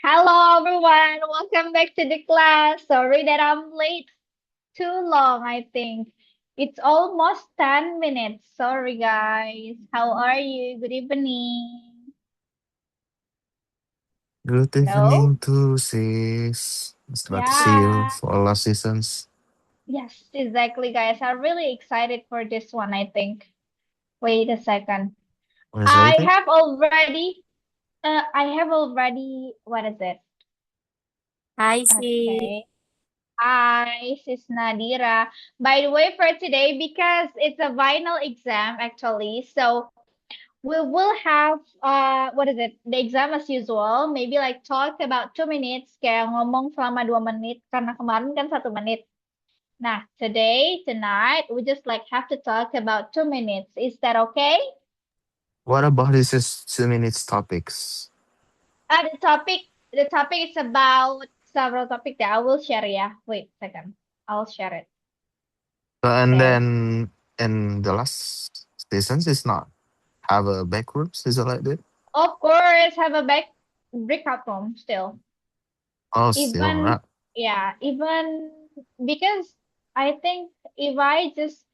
Hello everyone, welcome back to the class. Sorry that I'm late too long, I think. It's almost 10 minutes. Sorry guys. How are you? Good evening. Good Hello? evening to sis. It's glad to see you Yeah. for all our seasons. Yes, exactly guys. I'm really excited for this one, I think. Wait a second. I Excited? have already what is it? Hi, sis. Okay. Hi, sis Nadira. By the way, for today, because it's a final exam actually, so we will have what is it? The exam as usual. Maybe like talk about 2 minutes, kayak ngomong selama 2 menit karena kemarin kan 1 menit. Nah, tonight, we just like have to talk about 2 minutes. Is that okay? What about this 2 minutes topics? The topic is about several topics that I will share. Yeah, wait a second. I'll share it. And Okay. then in the last seasons, it's not have a backrooms, is it like that? Of course, have a back breakout room still. Oh, still, Even right? yeah, even because I think if I just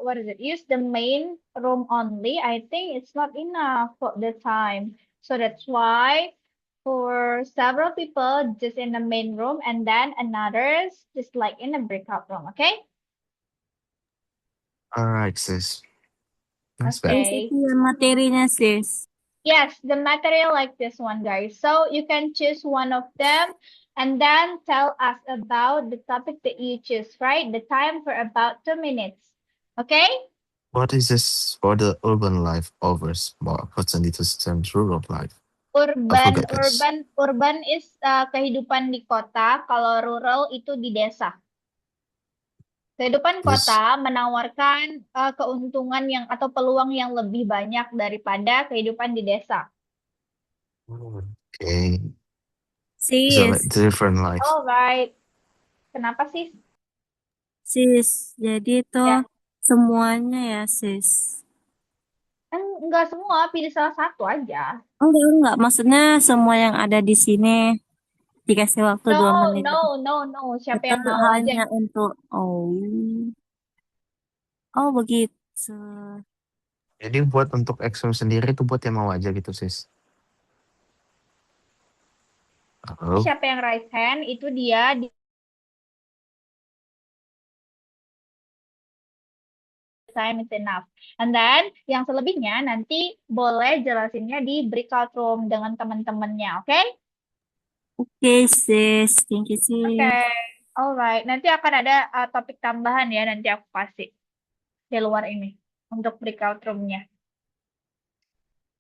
what is it? Use the main room only, I think it's not enough for the time. So that's why for several people just in the main room and then another's just like in a breakout room, okay? All right, sis. That's bad. Sis, Okay. itu ya materinya, sis. Yes, the material like this one, guys. So you can choose one of them and then tell us about the topic that you choose, right? The time for about 2 minutes. Okay? What is this for the urban life over small opportunity to systems rural life? I Urban, forget this. urban, urban is kehidupan di kota. Kalau rural itu di desa. Kehidupan kota This menawarkan keuntungan yang atau peluang yang lebih banyak daripada kehidupan di desa. okay. Is it like Sis, different life? Alright. Kenapa sih? sis. Jadi itu Ya. semuanya ya, sis. Kan enggak semua, pilih salah satu aja. Enggak. Maksudnya semua yang ada di sini dikasih waktu No, 2 menit. no. Siapa Itu yang mau aja? hanya untuk, oh begitu. Jadi buat untuk exam sendiri itu buat yang mau aja gitu, sis. Oh, Siapa yang raise hand, itu dia di time is enough. And then, yang selebihnya nanti boleh jelasinnya di breakout room dengan teman-temannya, oke? Oke, sis. Thank you, Oke, sis. alright. Nanti akan ada topik tambahan ya, nanti aku kasih di luar ini untuk breakout roomnya.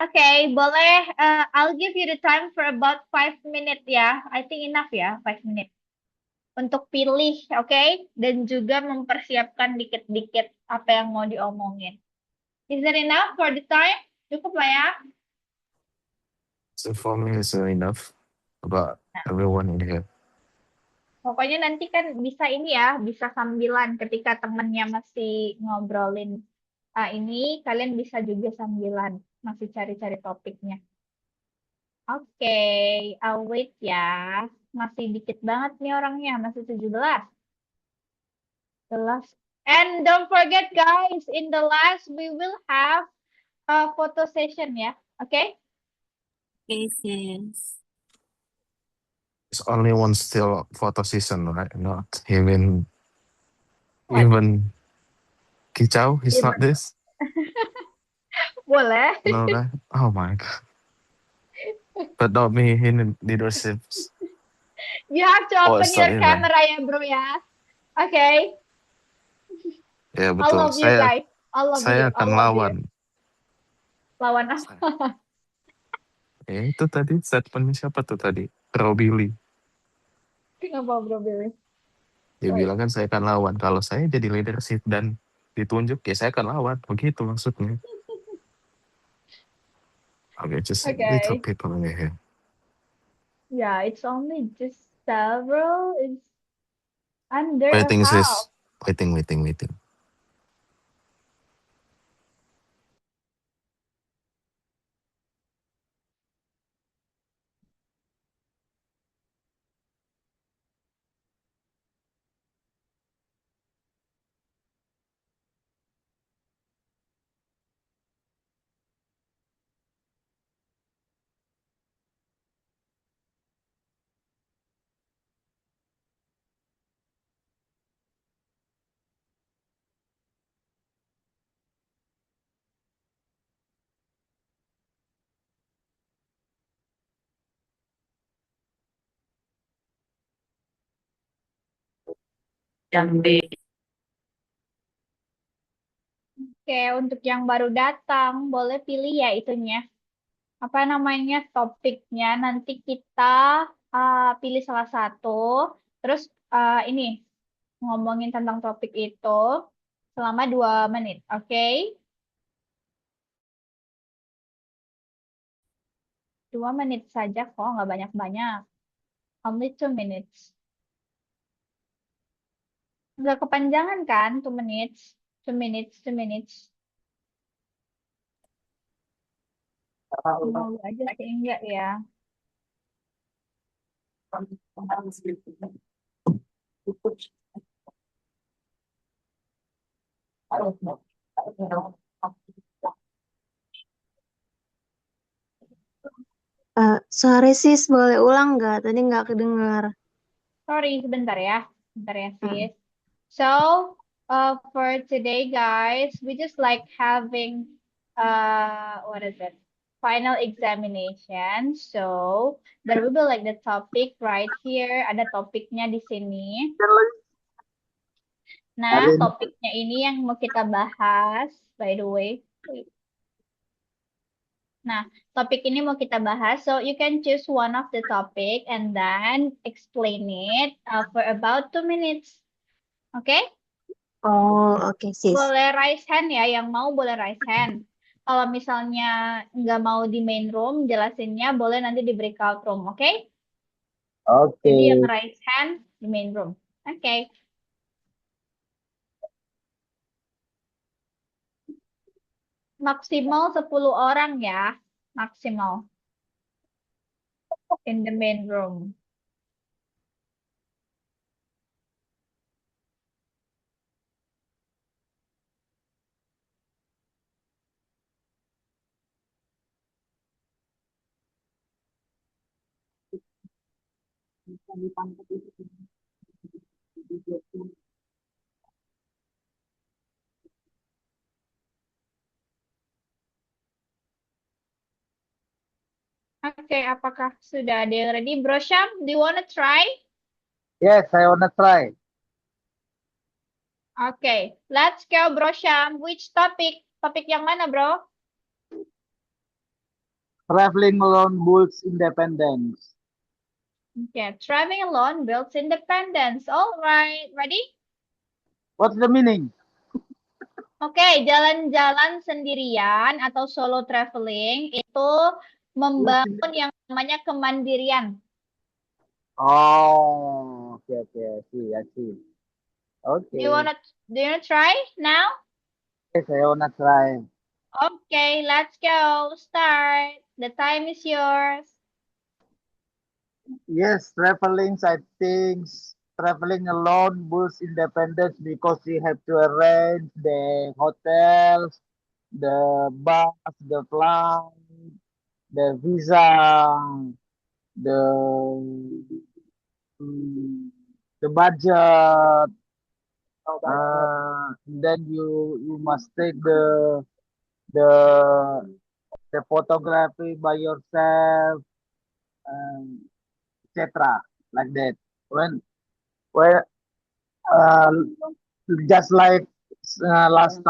Oke, boleh. I'll give you the time for about 5 minutes ya. I think enough ya, 5 minutes. Untuk pilih, oke? Dan juga mempersiapkan dikit-dikit apa yang mau diomongin. Is that enough for the time? Cukup lah ya. so for me it's enough about Nah, everyone in here. pokoknya nanti kan bisa ini ya, bisa sambilan ketika temennya masih ngobrolin ini, kalian bisa juga sambilan, masih cari-cari topiknya. Oke, I'll wait ya. Masih dikit banget nih orangnya, masih 17. The last. And don't forget guys, in the last we will have a photo session ya. Okay? Oke, sis. It's only one still photo season, right? Not even What? even Kicau, he's not Gimana? this. Boleh. No, right? Oh my god. But not me in leaderships. You have to Oh, open it's not your even. camera ya, bro ya. Okay? Ya I betul. love you Saya guys. I love you. saya I akan love you. lawan. Lawan apa? Itu tadi statementnya siapa tuh tadi? Robili. Kenapa bro Billy? Dia Wait. bilang kan saya akan lawan. Kalau saya jadi leadership dan ditunjuk ya saya akan lawan. Begitu maksudnya. Okay, just little Okay. people in here. Yeah, it's only just several. It's under a Waiting half. sis. Waiting. Oke, untuk yang baru datang, boleh pilih ya itunya. Apa namanya topiknya? Nanti kita pilih salah satu. Terus ini ngomongin tentang topik itu selama 2 menit. Oke? 2 menit saja kok, nggak banyak-banyak. Only 2 minutes. Nggak kepanjangan kan? 2 minutes. 2 minutes, 2 minutes. Mau aja sih enggak ya. Sorry sis, boleh ulang nggak? Tadi nggak kedengar. Sorry, sebentar ya. Sebentar ya, sis. So, for today, guys, we just like having, what is it? Final examination. So, there will be like the topic right here. Ada topiknya di sini. Nah, topiknya ini yang mau kita bahas, by the way. Nah, topik ini mau kita bahas. So, you can choose one of the topic and then explain it for about 2 minutes. Oke? Oh, oke sis. Boleh raise hand ya, yang mau boleh raise hand. Kalau misalnya nggak mau di main room, jelasinnya boleh nanti di breakout room, oke? Jadi yang raise hand di main room. Oke. Maksimal 10 orang ya, maksimal in the main room. Oke, apakah sudah ada yang ready? Bro Syam, do you wanna try? Yes, I wanna try. Oke, let's go Bro Syam. Which topic? Topik yang mana, bro? Traveling alone builds independence. Okay, traveling alone builds independence. All right, ready? What's the meaning? Oke, jalan-jalan sendirian atau solo traveling itu membangun yang namanya kemandirian. Oh, okay, I see. Do you Okay. wanna try now? Yes, I wanna try. Okay, let's go. Start. The time is yours. Yes, I think traveling alone boosts independence because you have to arrange the hotels, the bus, the flight, the visa, the the budget. Then you must take the the photography by yourself, etc. Like that. When uh, just like last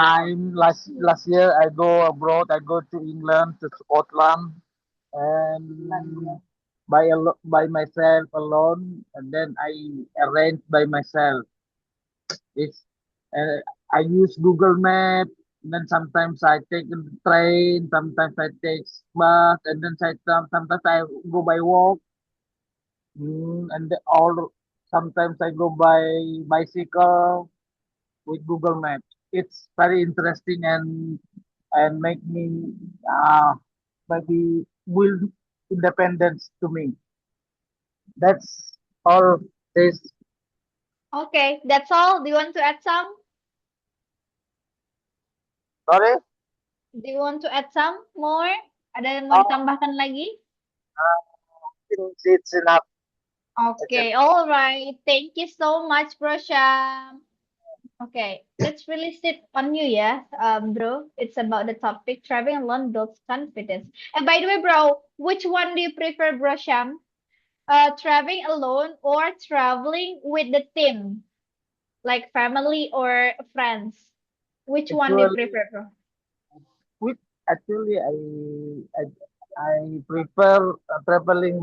year, I go abroad. I go to England, to Scotland, and by myself alone, and then I arrange by myself. It's I use Google Map. Then sometimes I take the train, sometimes I take bus, and then sometimes I go by walk. And sometimes I go by bicycle with Google Maps. It's very interesting and make me maybe will independence to me. That's all. This Okay, that's all. Do you want to add some? sorry. Do you want to add some more? Ada yang mau ditambahkan lagi? It's enough. Okay, all right. Thank you so much, Bro Syam. Okay, let's release it on you, yeah, bro. It's about the topic traveling alone builds confidence. And by the way, bro, which one do you prefer, Bro Syam? Traveling alone or traveling with the team? Like family or friends? Which one do you prefer, bro? Actually, I prefer traveling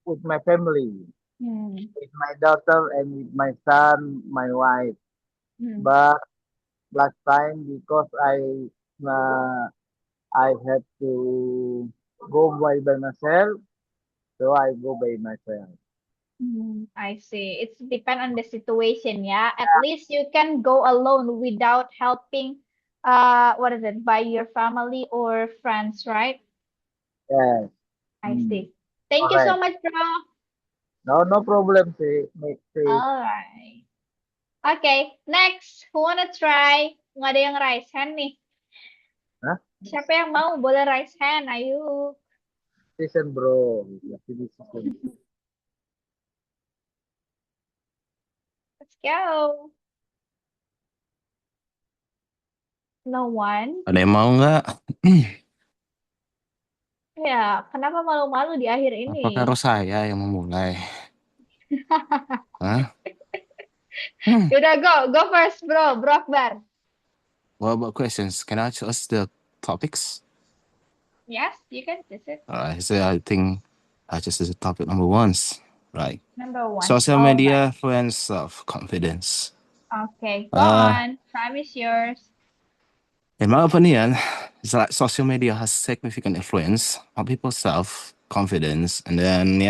with my family, with my daughter and with my son, my wife. But last time, because I had to go by myself, so I go by myself. I see. It's depend on the situation, yeah. At least you can go alone without helping, what is it, by your family or friends, right? Yes. I see. Thank you so Correct. much, bro. No problem, see. All right. Okay, next. Who wanna try? Nggak ada yang raise hand nih. Hah? Siapa yang mau? Boleh raise hand, ayo. Season, bro. Ya, season. Let's go. No one? Ada yang mau nggak? Ya, kenapa malu-malu di akhir ini? Apakah harus saya yang memulai? Hah? Yaudah, go first, bro. Bro Akbar. What about questions? Can I choose the topics? Yes, you can choose it. Alright, so I think I just the topic number 1. Right. Number 1. Social All media right. influence self-confidence. Okay, go on. Time is yours. In my opinion, it's like social media has significant influence on people's self-confidence, and then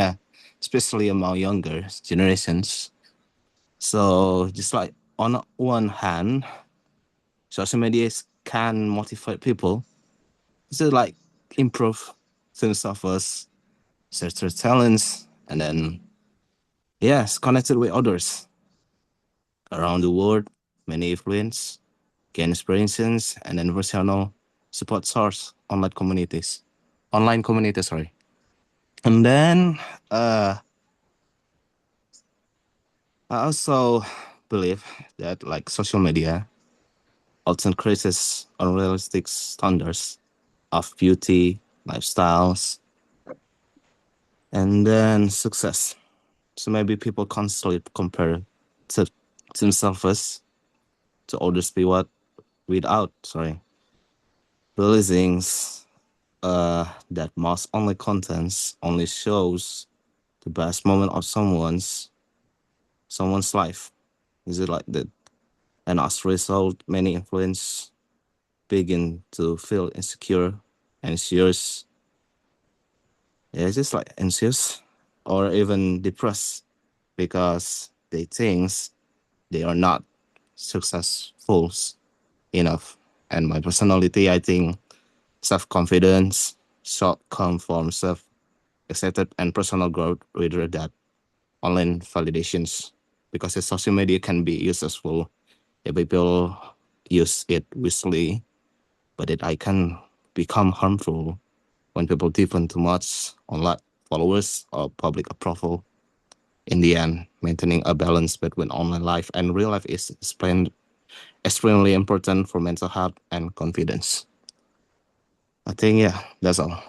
especially among younger generations. So just like on one hand, social media can motivate people to like improve themselves, search their talents, and then connected with others around the world. Many influence, gain inspirations, and then personal support source online communities. Sorry. And then I also believe that like social media often creates unrealistic standards of beauty, lifestyles, and then success. So maybe people constantly compare to themselves to others without realizing that most online contents only shows the best moment of someone's life. Is it like that? And as a result, many influence begin to feel insecure, anxious, just like anxious or even depressed because they think they are not successful enough. And my personality, I think self-confidence should come from self-accepted and personal growth rather than online validations, because the social media can be useful if people use it wisely, but it can become harmful when people depend too much on like followers or public approval. In the end, maintaining a balance between online life and real life is extremely important for mental health and confidence. I think that's all.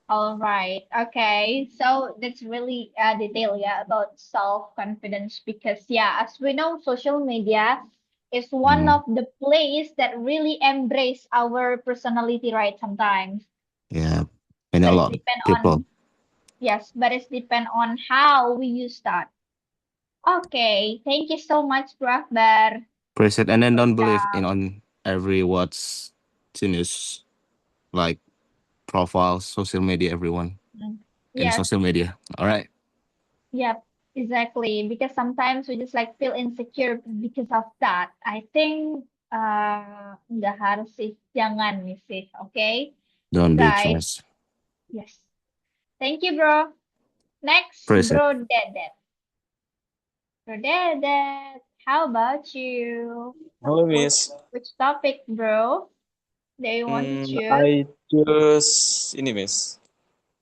All right. Okay. So that's really detailed, about self-confidence because as we know, social media is one of the place that really embrace our personality, right? Sometimes. Yeah, and a But lot it of depend people. on but it's depend on how we use that. Okay. Thank you so much, Bro Akbar. Appreciate, and then don't believe in on every what's genius like profiles, social media, everyone in social media. All right. Yep, exactly. Because sometimes we just like feel insecure because of that. I think nggak harus sih, jangan nih sih, okay? Don't be Guys, trust. yes. Thank you, bro. Next, Appreciate. Bro Dedet. Bro Dedet, how about you? Hello, Miss. Which topic, bro? Do you want to choose? I choose ini, Miss.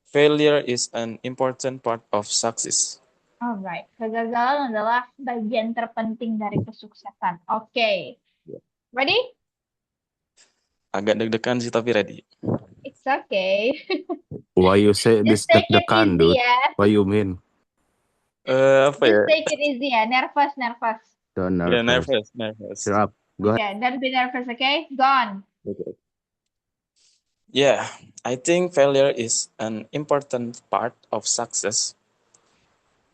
Failure is an important part of success. Alright, kegagalan adalah bagian terpenting dari kesuksesan. Okay. Ready? Agak deg-degan sih, tapi ready. It's okay. Why you say this Just take it deg-degan, easy dude? ya. What you mean? Apa ya? Just take it easy ya. Nervous. Don't Yeah, nervous. nervous. Cheer up. Go ahead. Okay, don't be nervous, okay? Go on. Okay. Yeah, I think failure is an important part of success.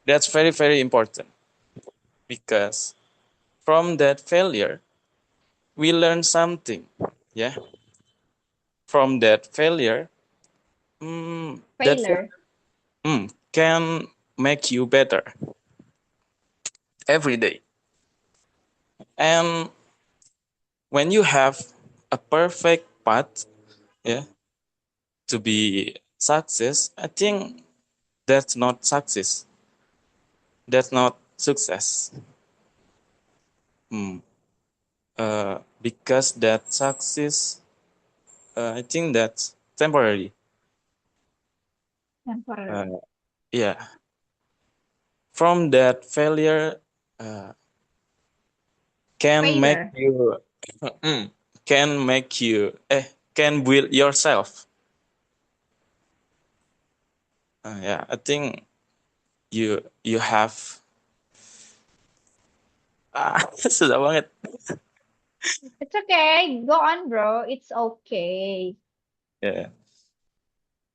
That's very, very important because from that failure, we learn something. Yeah. From that failure, that Failure. can make you better every day. And when you have a perfect path, yeah, to be success, I think that's not success. That's not success. Because that success, I think that's temporary. Temporary. Yeah. From that failure, can make Failure. you, can make you, can build yourself. Yeah, I think you have. Susah banget. It's okay. Go on, bro. It's okay. Yeah.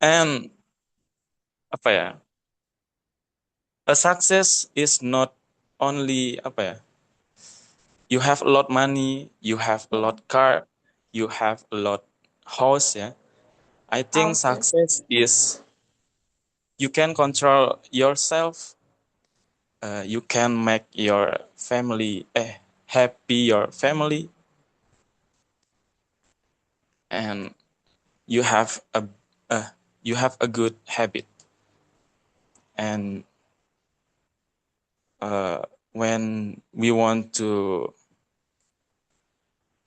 And apa ya? A success is not only apa ya? You have a lot money, you have a lot car, you have a lot house, yeah. I think Houses. success is you can control yourself, you can make your family happy, your family, and you have a good habit. And when we want to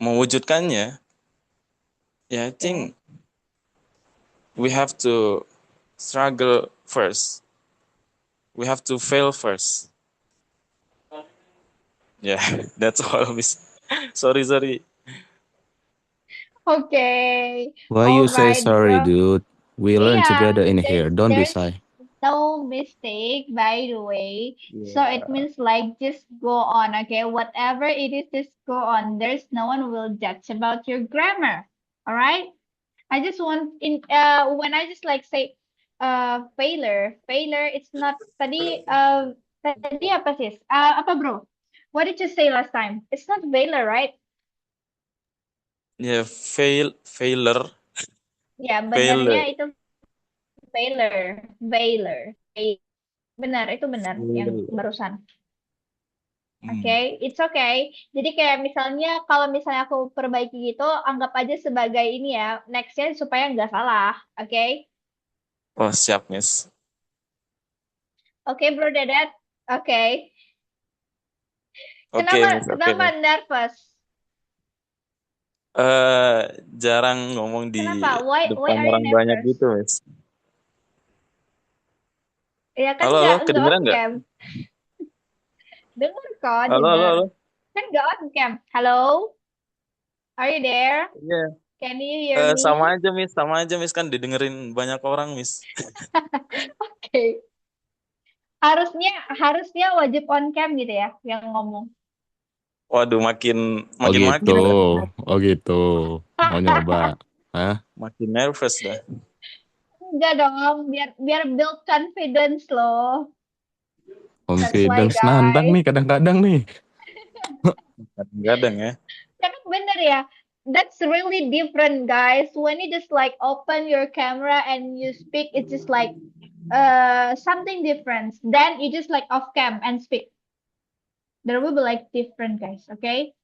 mewujudkannya, yeah, I think we have to struggle first. We have to fail first. Yeah, that's all, Miss. Sorry. Okay. Why All you say right, sorry, bro. dude? We learn Yeah, together in here. Don't be there's shy. no mistake, by the way. So it means like just go on, okay? Whatever it is, just go on. There's no one will judge about your grammar. All right? I just want when I just like say failure, it's not tadi apa sis? Apa bro? What did you say last time? It's not failure, right? Yeah, failure. Ya, benarnya itu failure. Benar, itu benar yang barusan. Oke, it's okay. Jadi kayak misalnya kalau misalnya aku perbaiki gitu, anggap aja sebagai ini ya, nextnya supaya nggak salah. Oke? Oh, siap, Miss. Oke, Bro Dedet. Oke. Oke, Miss. Kenapa nervous? Jarang ngomong di Kenapa? Why depan are you orang banyak nervous? gitu, Miss. Ya kan Halo, nggak kedengeran on nggak? cam. Dengar kok, Halo. dengar. Kan nggak on cam. Halo? Are you there? Iya. Can you hear me? Sama aja, Miss. Kan didengerin banyak orang, Miss. Oke. Harusnya wajib on cam gitu ya, yang ngomong. Makin makin gitu. dah. Oh gitu. Mau nyoba. Hah? Makin nervous dah. Enggak dong, biar build confidence loh. Confidence guys. nandang nih kadang-kadang nih. Kadang-kadang ya. Kan bener ya. That's really different, guys. When you just like open your camera and you speak, it's just like something different. Then you just like off cam and speak. There will be like different, guys. Okay?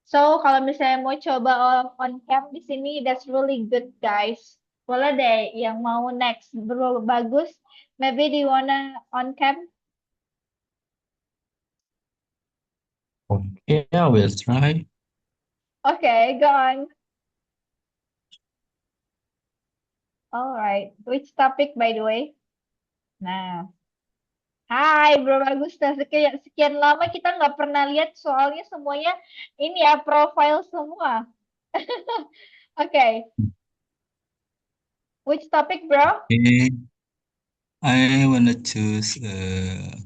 So kalau misalnya mau coba on cam di sini, that's really good, guys. Boleh deh yang mau next, bro, bagus. Maybe do you wanna on cam? Okay, I will try. Okay, go on. Alright, which topic by the way? Nah, hai Bro Bagus, sekian lama kita nggak pernah lihat soalnya semuanya ini ya profile semua. Okay, which topic, bro? Okay, I wanna choose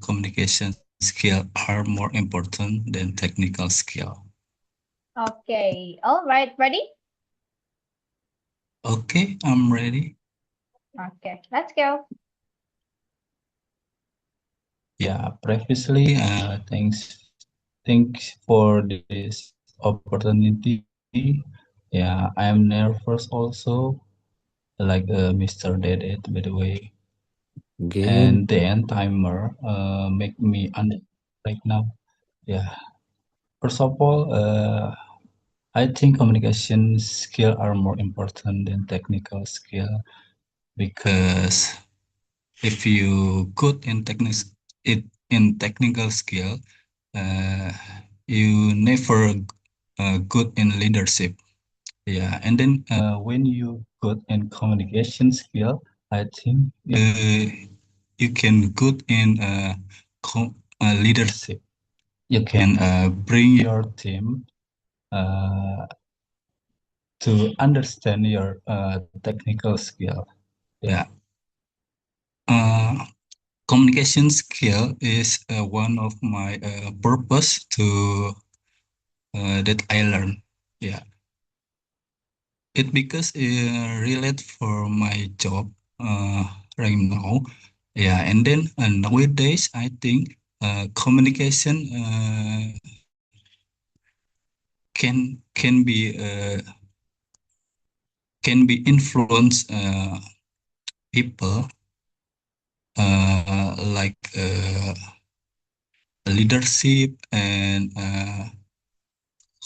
communication skill are more important than technical skill. Okay. All right. Ready? Okay, I'm ready. Okay. Let's go. Yeah, previously, thanks for this opportunity. Yeah, I'm nervous also, like Mr. Dedet, by the way. And Again. the end timer make me right now. Yeah. First of all, I think communication skill are more important than technical skill because if you good in technical skill, uh, you never good in leadership. Yeah, and then when you good in communication skill, I think you can good in leadership. You can bring your team to understand your technical skill. Yeah. Communication skill is one of my purpose to that I learn. Yeah. It because relate for my job right now. Yeah, and then nowadays I think communication can be influence people like leadership and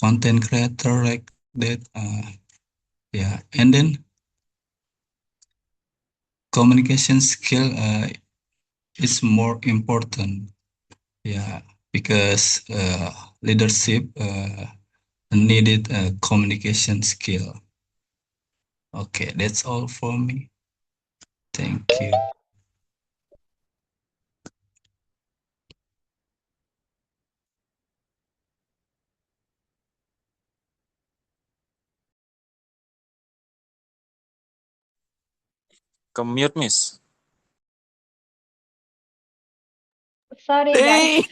content creator like that. Yeah, and then communication skill is more important. Yeah, because leadership needed communication skill. Okay, that's all for me. Thank you. Commute, Miss. Sorry, guys.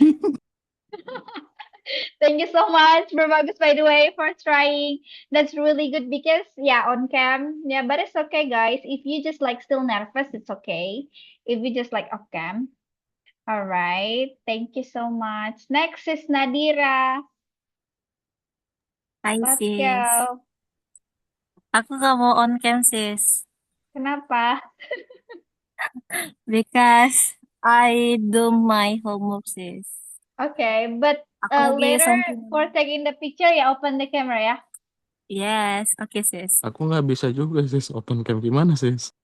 Thank you so much, Bro Bagus, by the way, for trying. That's really good because, yeah, on cam, yeah, but it's okay, guys. If you just like still nervous, it's okay. If you just like off cam. All right. Thank you so much. Next is Nadira. Hi Let's sis. go. Aku gak mau on cam sis. Kenapa? Because I do my homework sis. Okay, but Aku lagi later something. for taking the picture, ya open the camera ya. Yes, okay sis. Aku nggak bisa juga sis open cam gimana sis?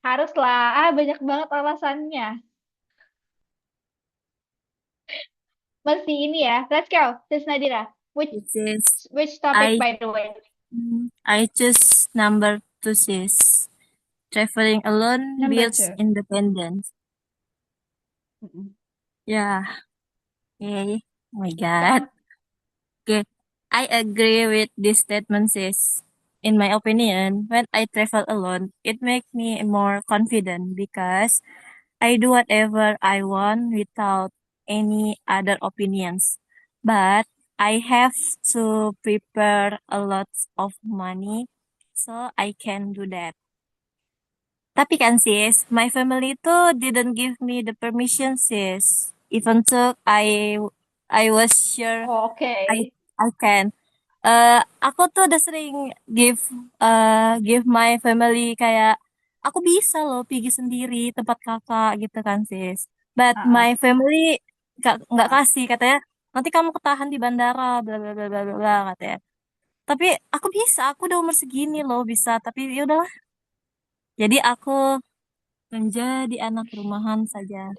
Haruslah. Banyak banget alasannya. Masih ini ya. Let's go. Sis Nadira. Sis, Which topic, I by the way? I choose number 2 sis. Traveling alone Number builds 2. independence. Mm-mm. Yeah. Okay. Oh my God. Okay. I agree with this statement, sis. In my opinion, when I travel alone, it makes me more confident because I do whatever I want without any other opinions. But I have to prepare a lot of money so I can do that. Tapi kan sis, my family tuh didn't give me the permission sis. Even though I was sure Oh, okay. I can. Aku tuh udah sering give my family kayak aku bisa loh pergi sendiri tempat kakak gitu kan sis. But Uh-uh. my family nggak kasih katanya nanti kamu ketahan di bandara bla bla bla bla bla bla, katanya. Tapi aku bisa, aku udah umur segini loh bisa. Tapi ya udahlah. Jadi aku menjadi anak rumahan saja.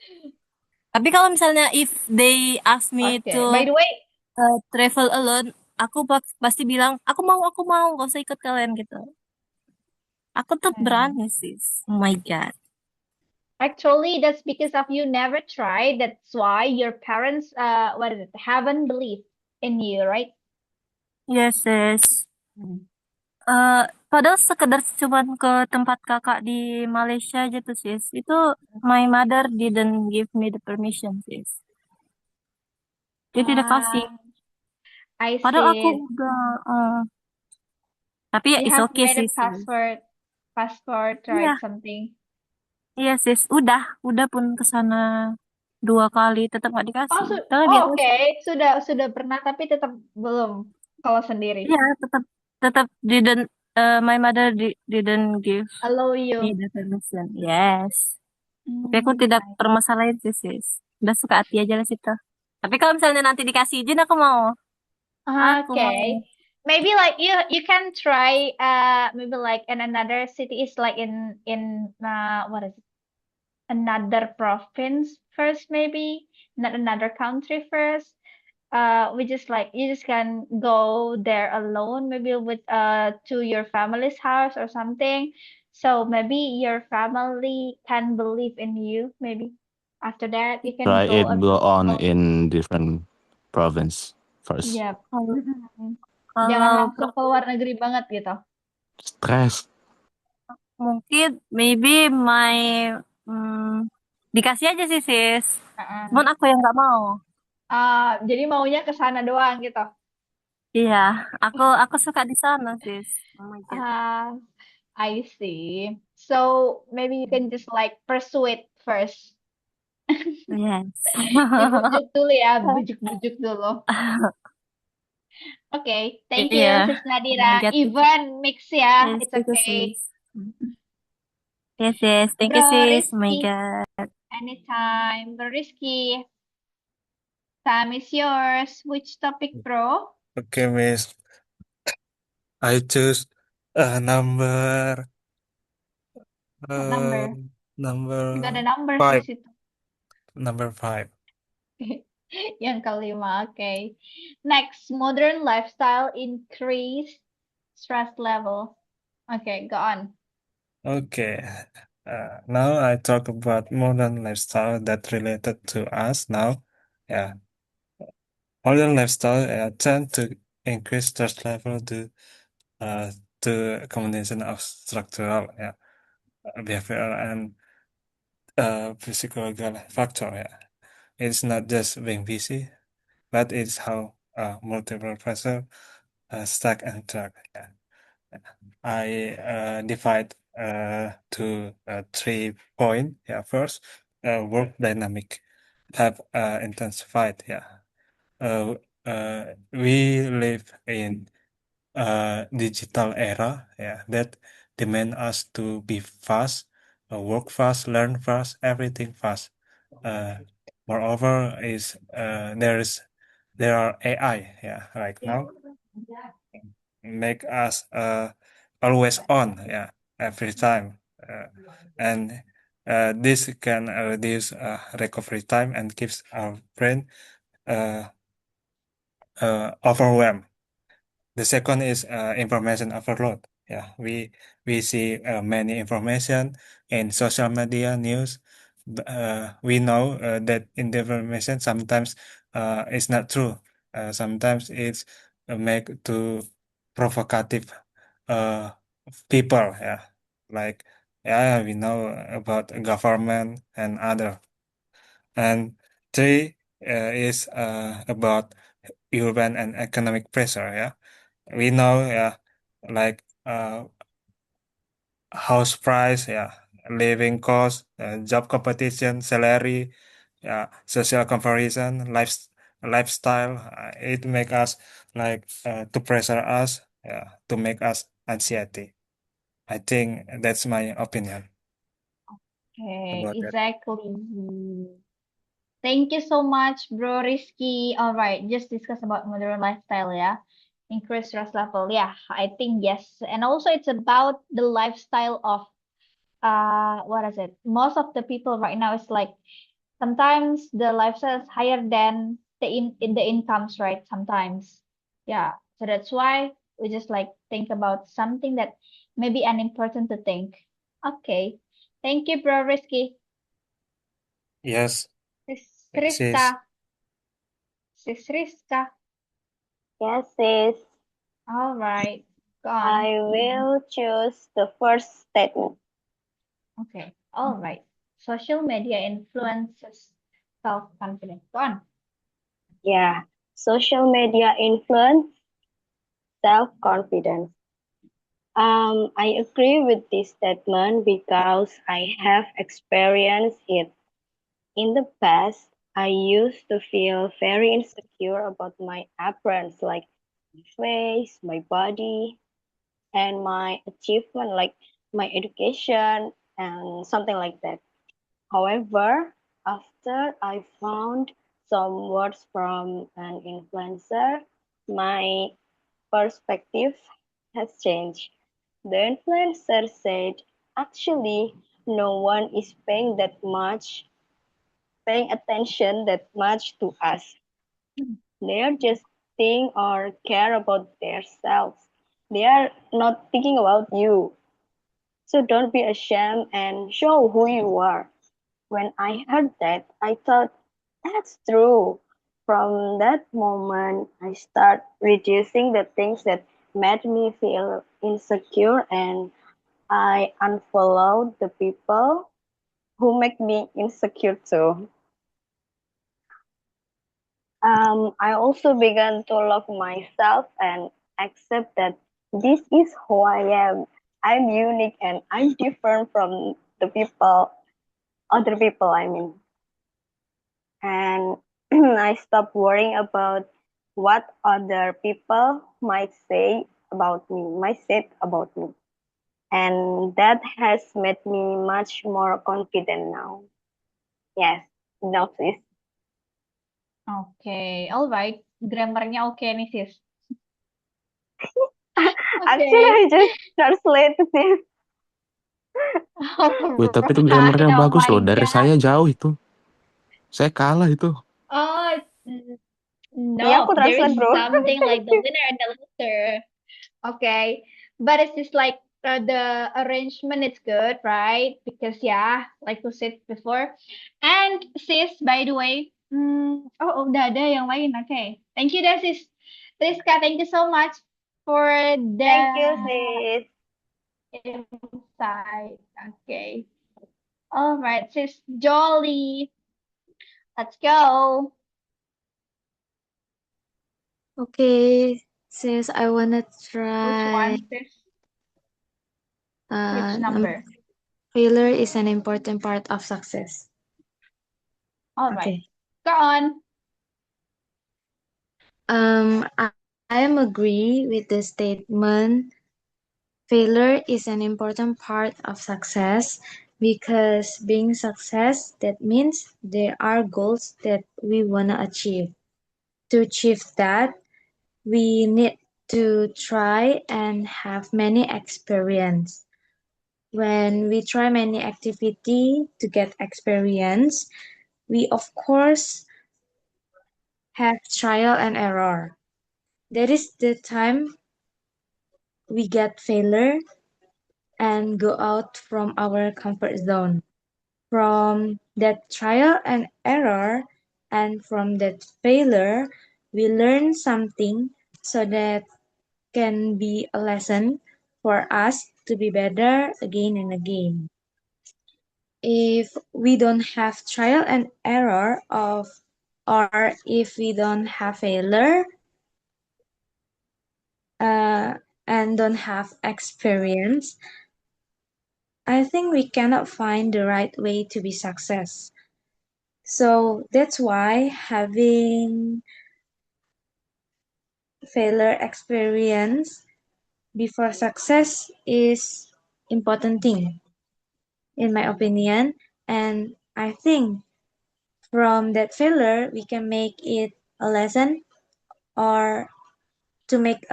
Tapi kalau misalnya if they ask me Okay. By to the way, travel alone, aku pasti bilang, aku mau, gak usah ikut kalian gitu. Aku tuh berani sis. Oh my God. actually that's because of you never tried. That's why your parents haven't believed in you, right? Yes, sis. Padahal sekedar cuman ke tempat kakak di Malaysia aja tuh sis. Itu my mother didn't give me the permission sis. Dia tidak kasih. I Padahal aku see. udah, tapi ya You it's have okay made a sih, sis. passport, Iya, right? Something. iya sis. Udah pun ke sana 2 kali, tetap nggak dikasih. Tapi biasa Oke. Sudah pernah, tapi tetap belum kalau sendiri. iya, tetap didn't, my mother didn't give Allow me you. the permission. Yes. Tapi aku tidak I permasalahin sih, sis. Udah suka hati aja lah situ. Tapi kalau misalnya nanti dikasih izin, aku mau. Aku mau. Okay. Maybe like you can try maybe like in another city is like in what is it? Another province first maybe, not another country first. We just like you just can go there alone maybe with to your family's house or something. So maybe your family can believe in you maybe. After that you can Try go it go on abroad. in different province first. Yep. Kalau, Jangan kalau langsung ke luar negeri banget gitu. Stress. mungkin maybe dikasih aja sih, sis. Cuman aku yang nggak mau. Jadi maunya ke sana doang gitu. Iya, aku suka di sana, sis. Oh my God. I see. So maybe you can just like persuade first. Yes. Dibujuk dulu ya, bujuk-bujuk dulu. Okay, thank you, Iya. Sis Oh my Nadira. God. Even mix ya, Yes, it's thank you, okay. sis. Yes, yes. Thank you, Bro sis. Oh my Rizky, God. anytime. Bro Rizky, time is yours. Which topic, bro? Okay, Miss. I choose number What number? Nggak ada number numbers di 5. situ. Number 5. Yang kelima, okay. Next, modern lifestyle increase stress level. Okay, go on. Okay. Now I talk about modern lifestyle that related to us now. Yeah. Modern lifestyle tend to increase stress level due to a combination of structural, behavioral and physiological factor. Yeah. It's not just being busy, but it's how multiple pressure stack and track. Yeah. I divide to 3 points. Yeah, first, work dynamic have intensified. Yeah, we live in a digital era. Yeah, that demand us to be fast, work fast, learn fast, everything fast. Moreover, there are AI. Yeah, right now make us always on, every time, and this can reduce recovery time and keeps our brain uh, overwhelmed. The second is information overload. Yeah, we see many information in social media, news. We know that in the information sometimes it's not true. Sometimes it's make to provocative uh, people. Yeah, like we know about government and other. And three is about urban and economic pressure. Yeah, we know, like house price, living cost, job competition, salary, social comparison, lifestyle. It make us like to pressure us, to make us anxiety. I think that's my opinion Okay, about that. exactly. Thank you so much, Bro Rizky. All right, just discuss about modern lifestyle, yeah. Increase stress level. Yeah, I think yes. And also it's about the lifestyle of what is it? Most of the people right now is like sometimes the lifestyle is higher than in the incomes, right? Sometimes. Yeah. So that's why we just like think about something that maybe unimportant to think. Okay. Thank you, Bro Rizky. Yes, Sis it Rizka. is. Sis Rizka. Yes, sis. All right. Go on. I will choose the first statement. Okay. All right. Social media influences self-confidence. Go on. Yeah, social media influence self-confidence. I agree with this statement because I have experienced it. In the past, I used to feel very insecure about my appearance, like my face, my body, and my achievement, like my education and something like that. However, after I found some words from an influencer, my perspective has changed. The influencer said, actually, no one is paying attention that much to us. They are just think or care about themselves. They are not thinking about you. So don't be ashamed and show who you are. When I heard that, I thought, that's true. From that moment, I start reducing the things that made me feel insecure, and I unfollowed the people who make me insecure too. I also began to love myself and accept that this is who I am. I'm unique and I'm different from other people, I mean. And I stopped worrying about what other people might say about me. And that has made me much more confident now. Yes, notice. Oke, alright. Grammarnya oke nih, sis. Actually, I Oke. just translated it. Wih, tapi itu Alright. grammarnya Oh bagus my loh. Dari God. saya jauh itu. Saya kalah itu. Oh, Iya, aku no. There translate, is bro. something like the winner and the loser. Okay. But it's just like the arrangement is good, right? Because yeah, like we said before. And sis, by the way, udah ada yang lain. Okay. Thank you, dah, sis. Rizka, thank you so much for the Thank you, sis. insight. Okay. All right, sis Jolly. Let's go. Okay, sis, I wanna Which try. one, sis? Which number? Failure is an important part of success. All right. Okay. Go on. I am agree with the statement. Failure is an important part of success because being success, that means there are goals that we wanna achieve. To achieve that, we need to try and have many experience. When we try many activity to get experience, we of course have trial and error. That is the time we get failure and go out from our comfort zone. From that trial and error and from that failure, we learn something so that can be a lesson for us to be better again and again. If we don't have trial and error or if we don't have failure and don't have experience, I think we cannot find the right way to be success. So that's why having failure experience before success is important thing in my opinion, and I think from that failure we can make it a lesson or to make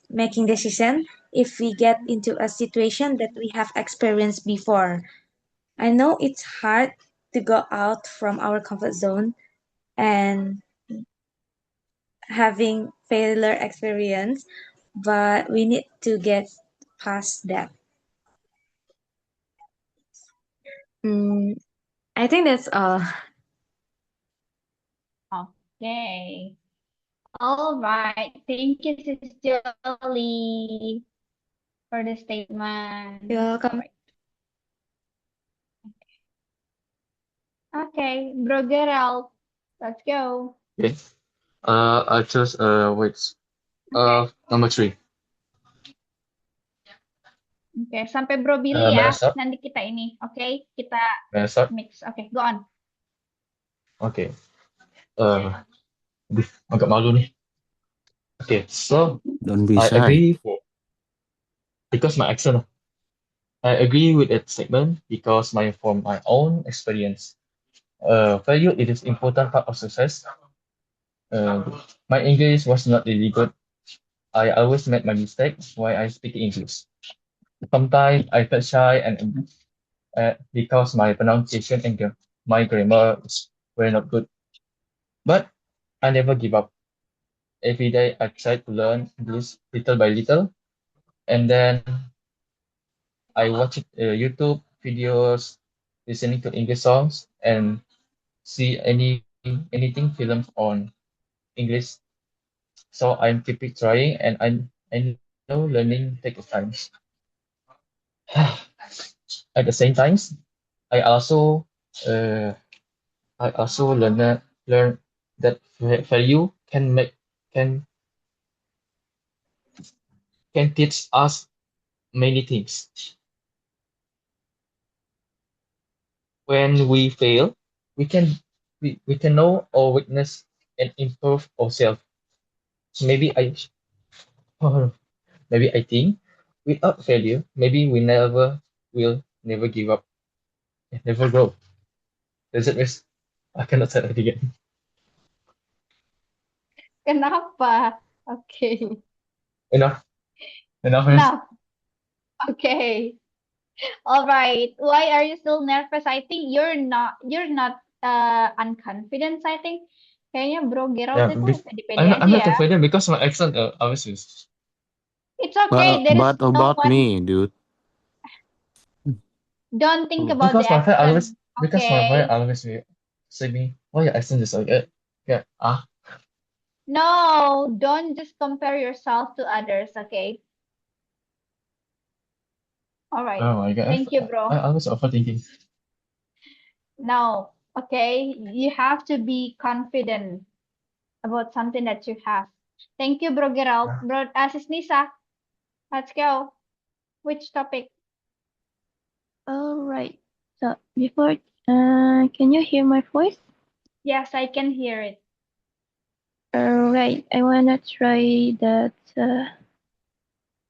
making decision if we get into a situation that we have experienced before. I know it's hard to go out from our comfort zone and having failure experience, but we need to get past that. I think that's all. Okay. All right. Thank you, Sis Jolly, for the statement. You're welcome. Alright. Okay, Bro Gerald, let's go. Okay. I choose wait. Okay. Number 3. Oke, sampai Bro Billy May I ya. start? Nanti kita ini, oke? Kita May I start? mix. Oke, go on. Okay. Aduh, agak malu nih. Okay, so Don't be I shy. agree because my accent. I agree with that statement because from my own experience, failure it is important part of success. My English was not really good. I always made my mistakes while I speak English. Sometimes I felt shy and because my pronunciation and my grammar were not good. But I never give up. Every day I try to learn English little by little, and then I watch YouTube videos, listening to English songs, and see anything films on English. So I'm keeping trying, and I know learning takes time. At the same time, I also uh, learn that value can can teach us many things. When we fail, we can know our weakness and improve ourselves. Maybe I maybe I think without failure, maybe we will never give up and never grow. Does it miss? I cannot say that again. Kenapa? Oke. Enough. Enough, miss. Nah, oke. Alright. Why are you still nervous? I think you're not unconfident, I think. Kayaknya Bro Gerald Yeah, itu pede-pede I'm aja not ya. confident because my accent always is. It's okay. There is But no about one. me, dude. Don't think about the Because my friend accent. always say me, why your accent is like that? Yeah. No, don't just compare yourself to others, okay? All right. Oh my god. Thank you, I bro. always overthinking. No, okay. You have to be confident about something that you have. Thank you, bro Gerald. Bro, Sis Nisa, let's go. Which topic? All right. So before, can you hear my voice? Yes, I can hear it. All right. I wanna try that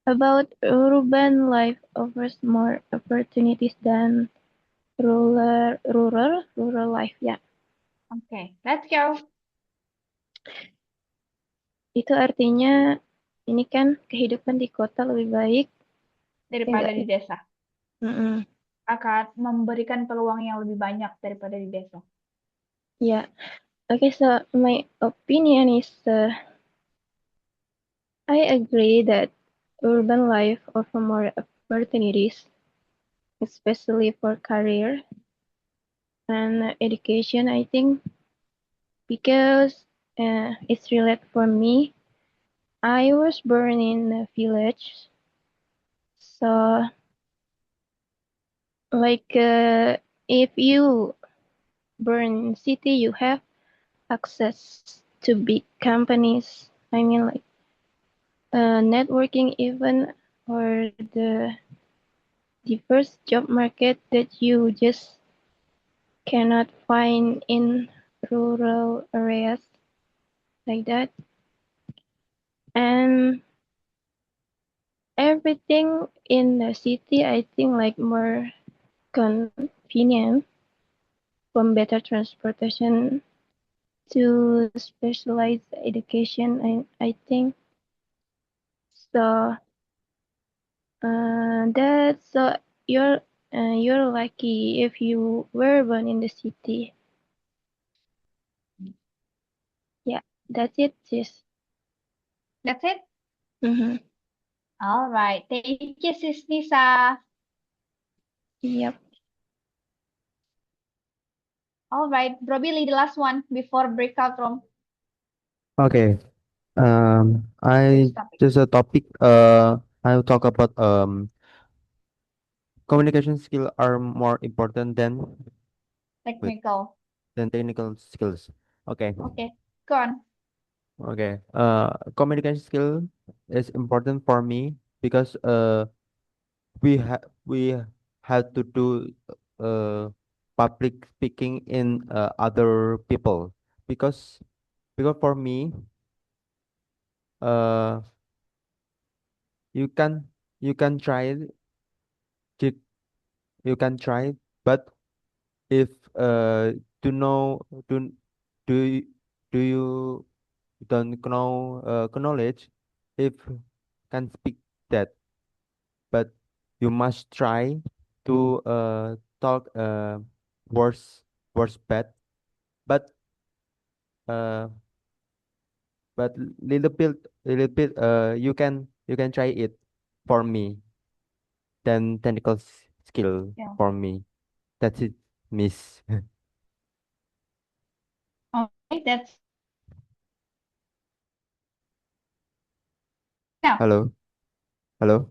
about urban life offers more opportunities than rural life. Yeah. Okay, let's go. Itu artinya ini kan kehidupan di kota lebih baik Daripada enggak? di desa. Mm-mm. Akan memberikan peluang yang lebih banyak daripada di desa. Yeah. Okay, so my opinion is I agree that urban life offers more opportunities, especially for career and education, I think, because it's related for me. I was born in a village, so like if you born in city, you have access to big companies. I mean, like networking even or the diverse job market that you just cannot find in rural areas like that. And everything in the city, I think, like more convenient, from better transportation to specialized education. I think so. That's so you're lucky if you were born in the city. Yeah, that's it, sis. That's it? Mm-hmm. All right. Thank you, Sis Nisa. Yep. All right. Bro Billy, the last one before breakout room. Okay. Which I topic? just a topic. I'll talk about communication skill are more important Technical. than technical skills. Okay. Okay. Go on. Okay. Communication skill is important for me because we have to do uh public speaking in other people because for me uh you can you can try it you, you can try it, but if to know do do you, do you don't know knowledge if can speak that, but you must try to talk words bad, but uh little bit you can try it for me, then technical skill Yeah. for me. That's it, miss. Okay, that's enough. Hello, hello.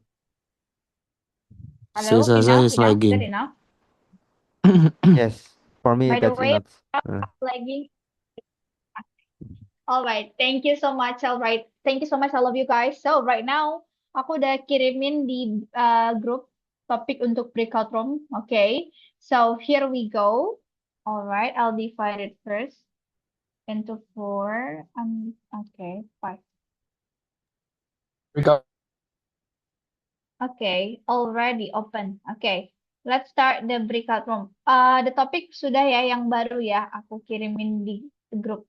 Hello, Sis Aza enough, is enough, good lagging. enough. Yes, for me By the that's way, enough. lagging. All right, thank you so much. All right, thank you so much, all of you guys. So right now, aku udah kirimin di grup topik untuk breakout room. Okay, so here we go. All right, I'll divide it first into 4. Okay, 5. Regard Okay, already open. Okay, let's start the breakout room. The topik sudah ya yang baru ya, aku kirimin di grup.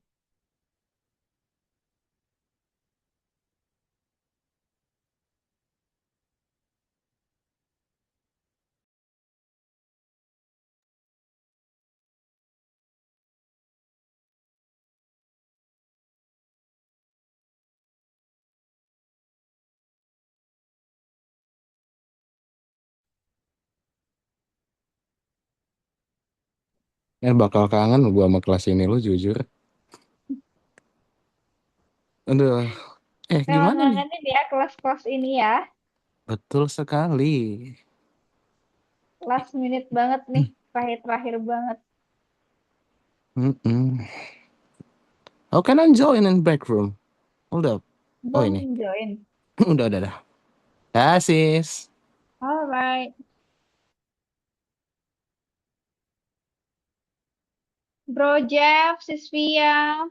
Bakal kangen gua sama kelas ini lo jujur. Aduh. Gimana nih? Kangen ya kelas-kelas ini ya. Betul sekali. Last minute banget nih, terakhir-terakhir banget. How can I join in back room? Hold up. Oh ini. Belum join. udah. Ya sis. Alright. Bro Jeff, Sis Via.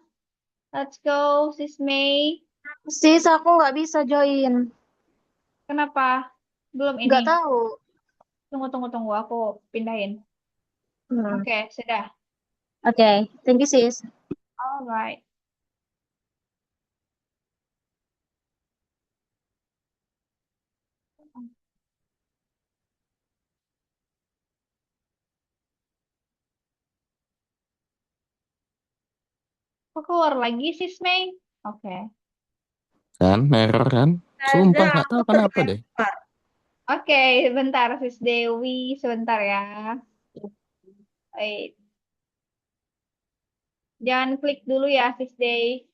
Let's go, Sis May. Sis, aku nggak bisa join. Kenapa? Belum Nggak ini. tahu. Tunggu. Aku pindahin. Hmm. Oke, sudah. Oke, thank you sis. Alright. Kok keluar lagi, Sis May? Oke. Kan error kan? Sumpah nggak tahu kenapa deh. Oke, sebentar, Sis Dewi. Sebentar ya. Wait. Jangan klik dulu ya, Sis Dewi.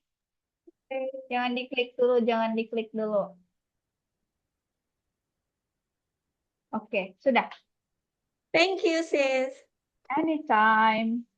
Jangan diklik dulu. Oke, sudah. Thank you, sis. Anytime.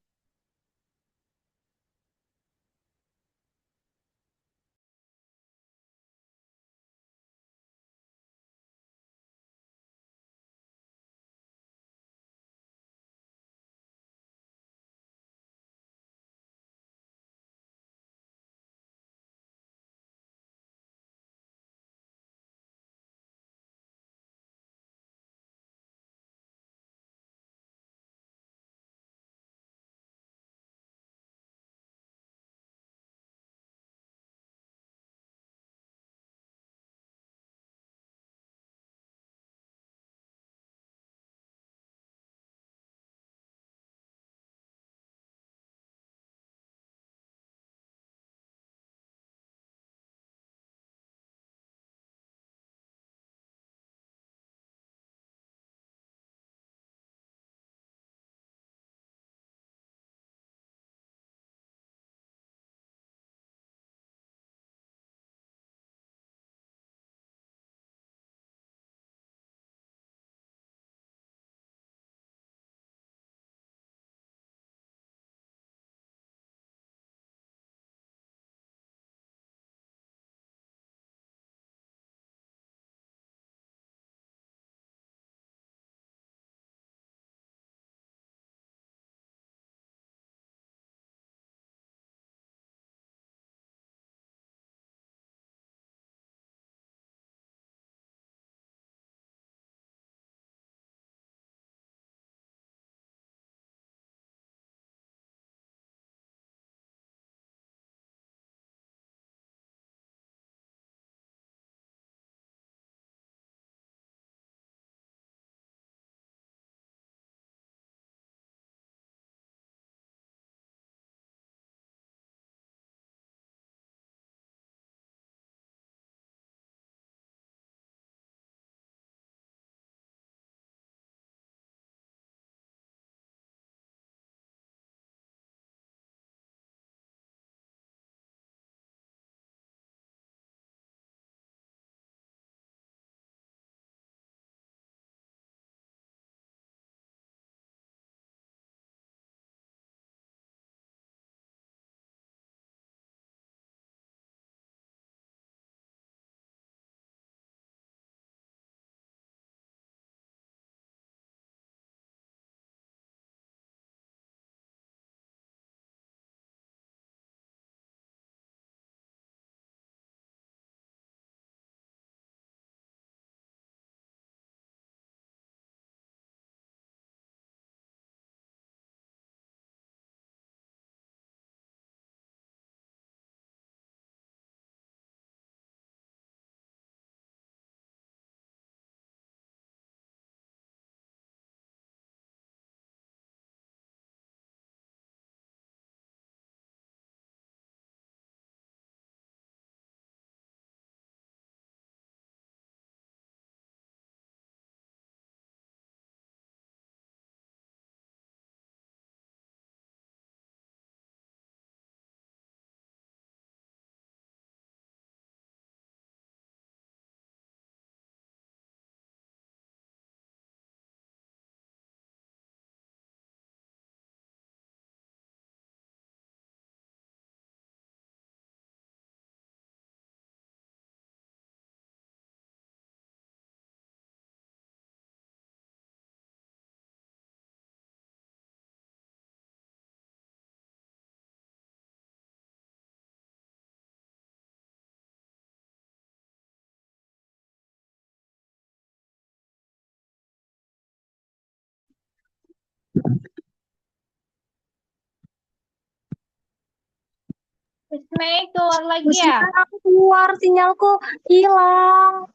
Mei keluar lagi ya? Sebentar aku keluar, sinyalku hilang.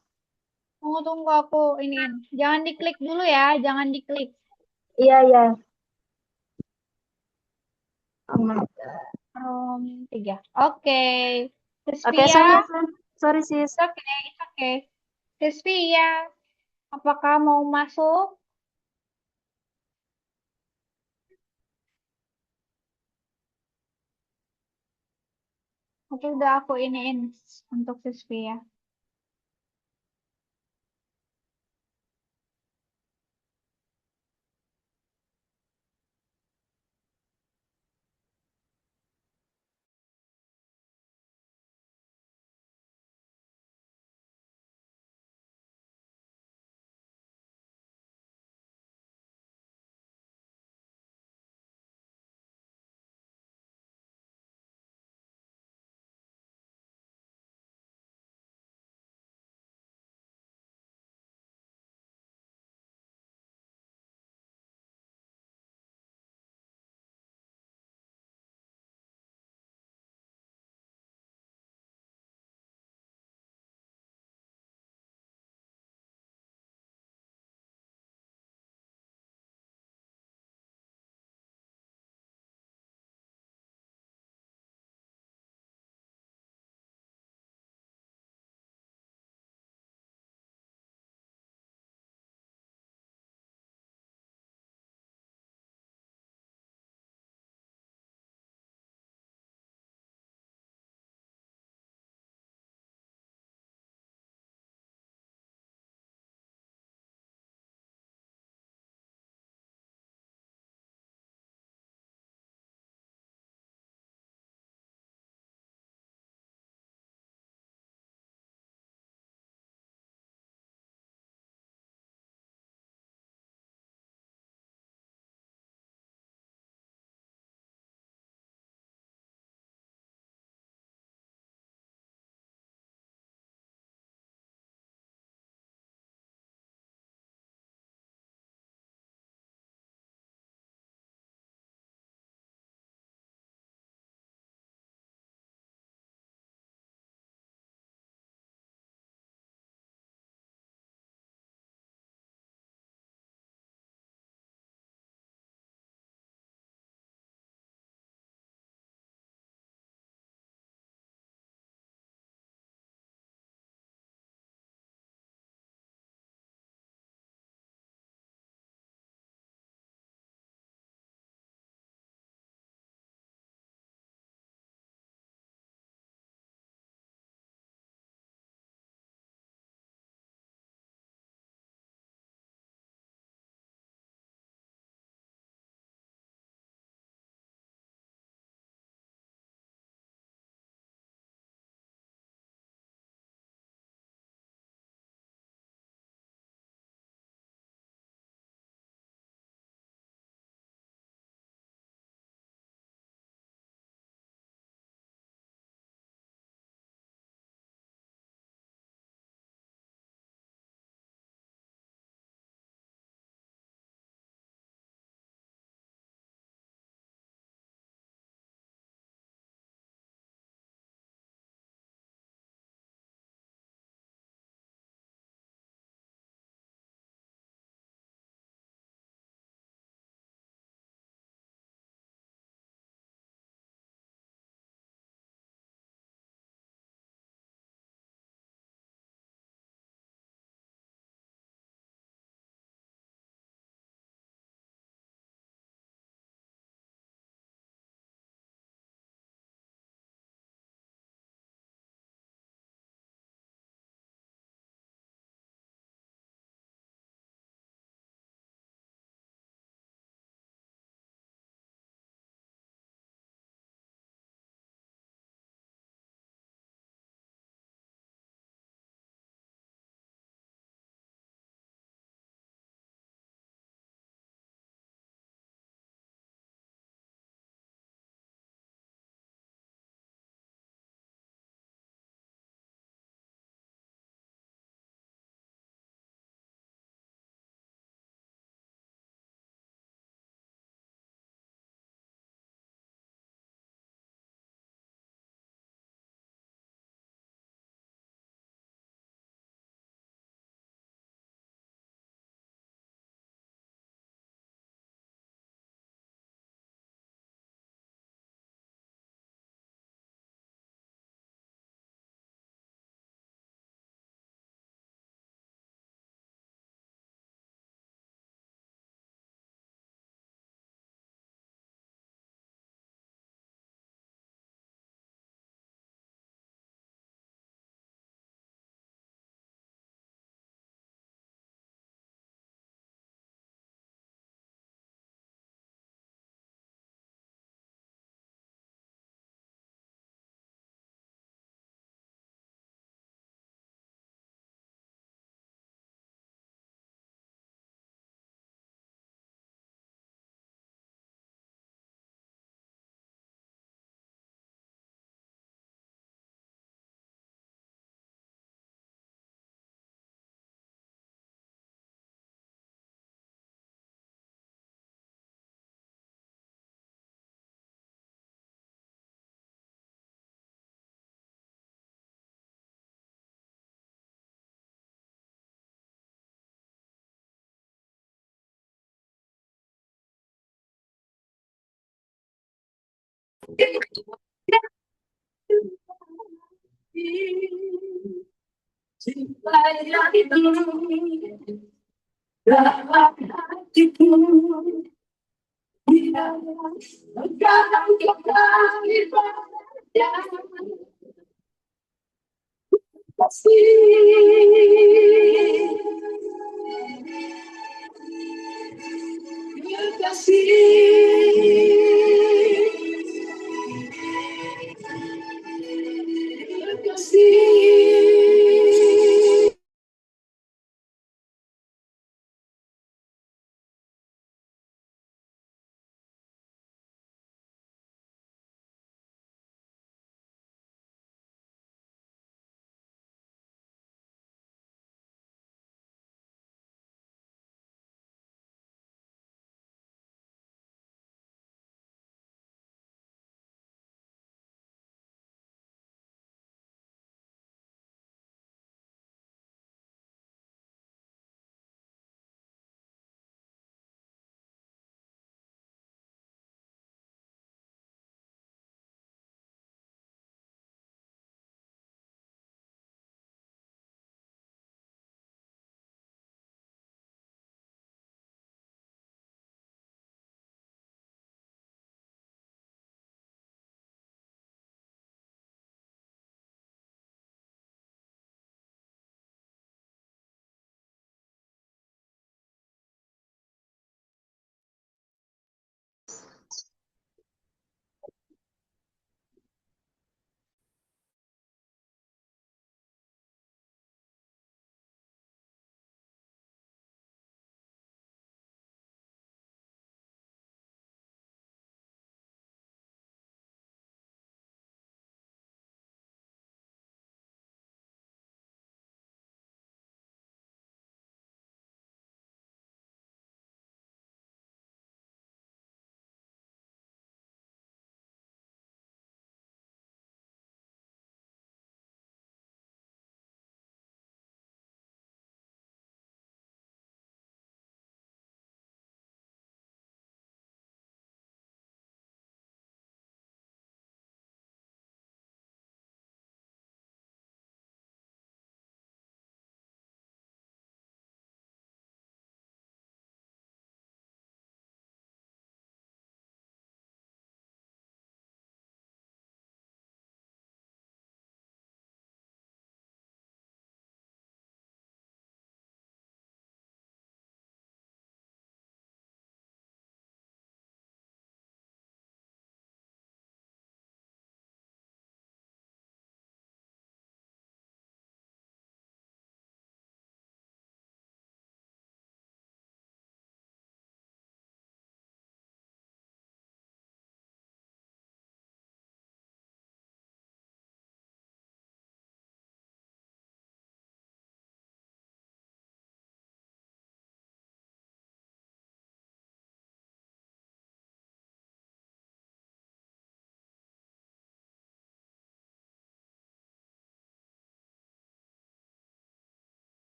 Tunggu aku iniin. Jangan diklik dulu ya, jangan diklik. Iya, iya. Tiga. Oke. Oke, Rizvia, sorry ya, Sis. Sorry, Sis. it's okay. Rizvia, apakah mau masuk? Itu udah aku iniin untuk Rizvia.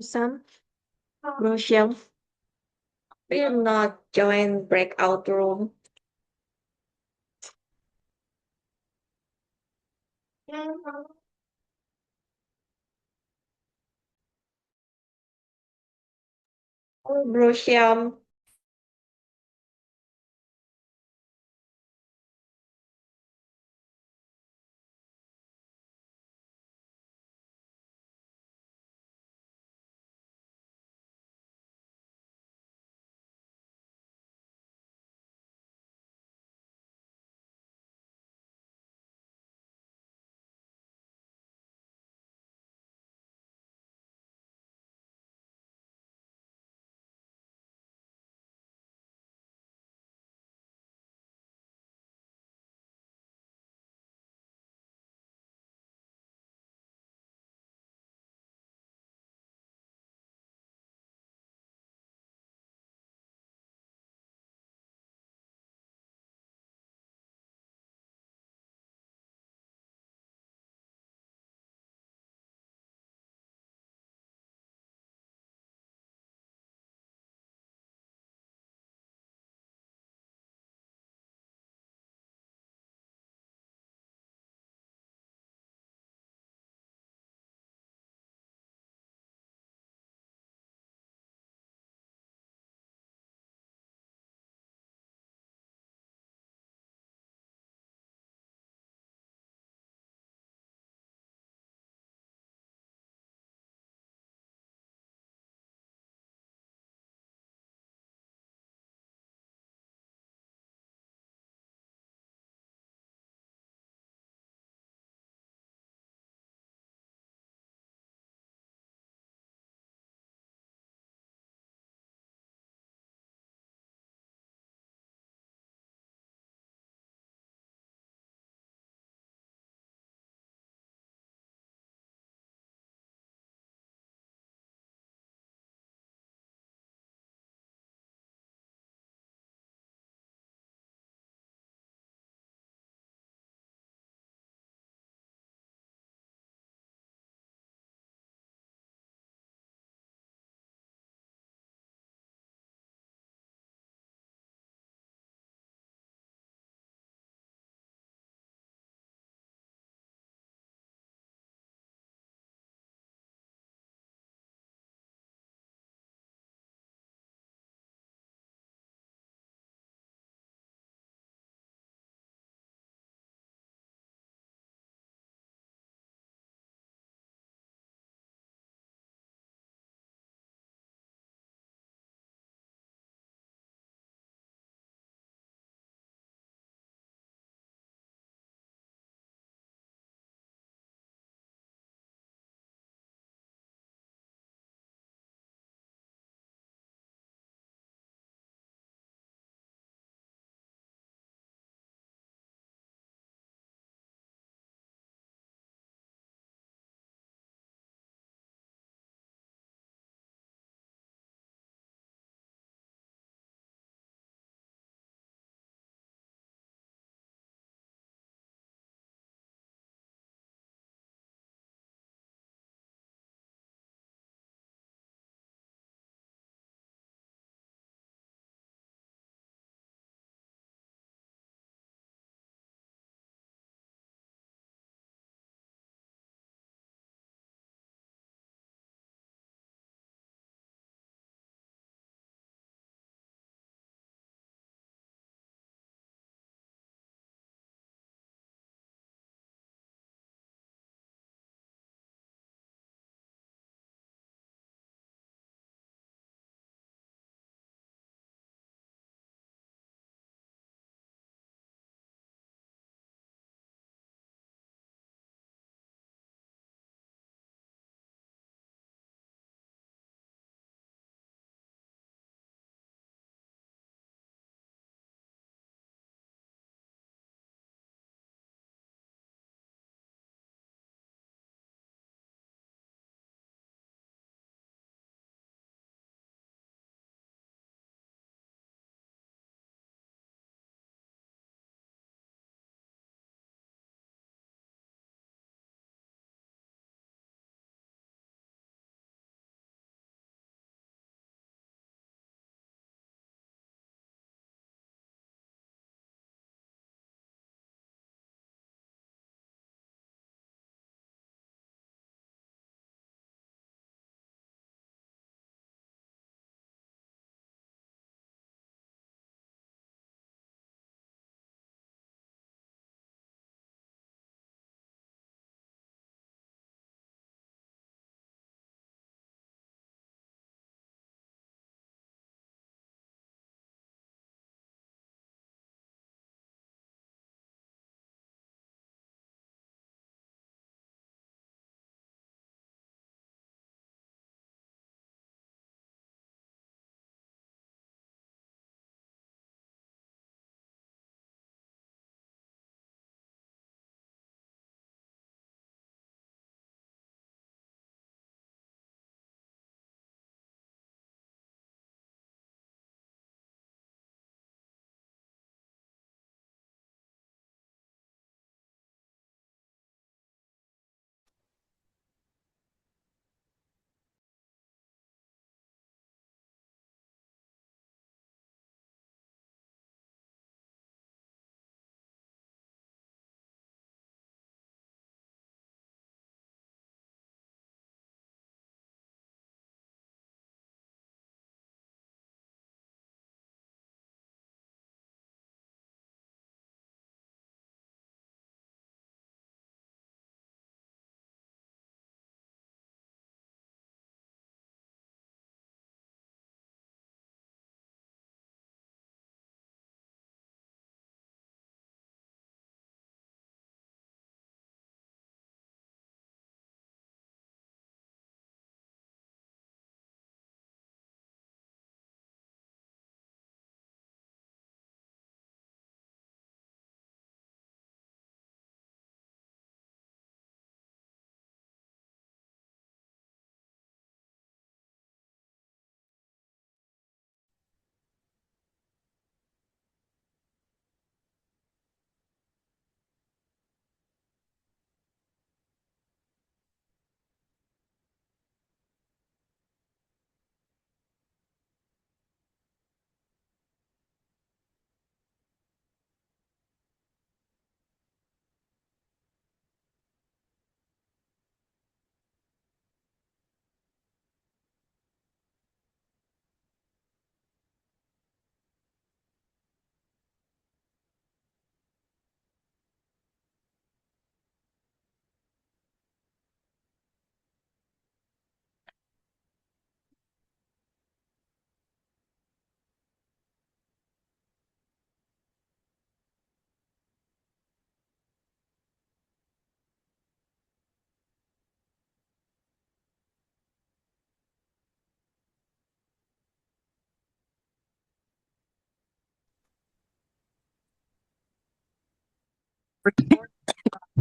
Sam, Rochelle. will not join breakout room. Oh, Bro Syam.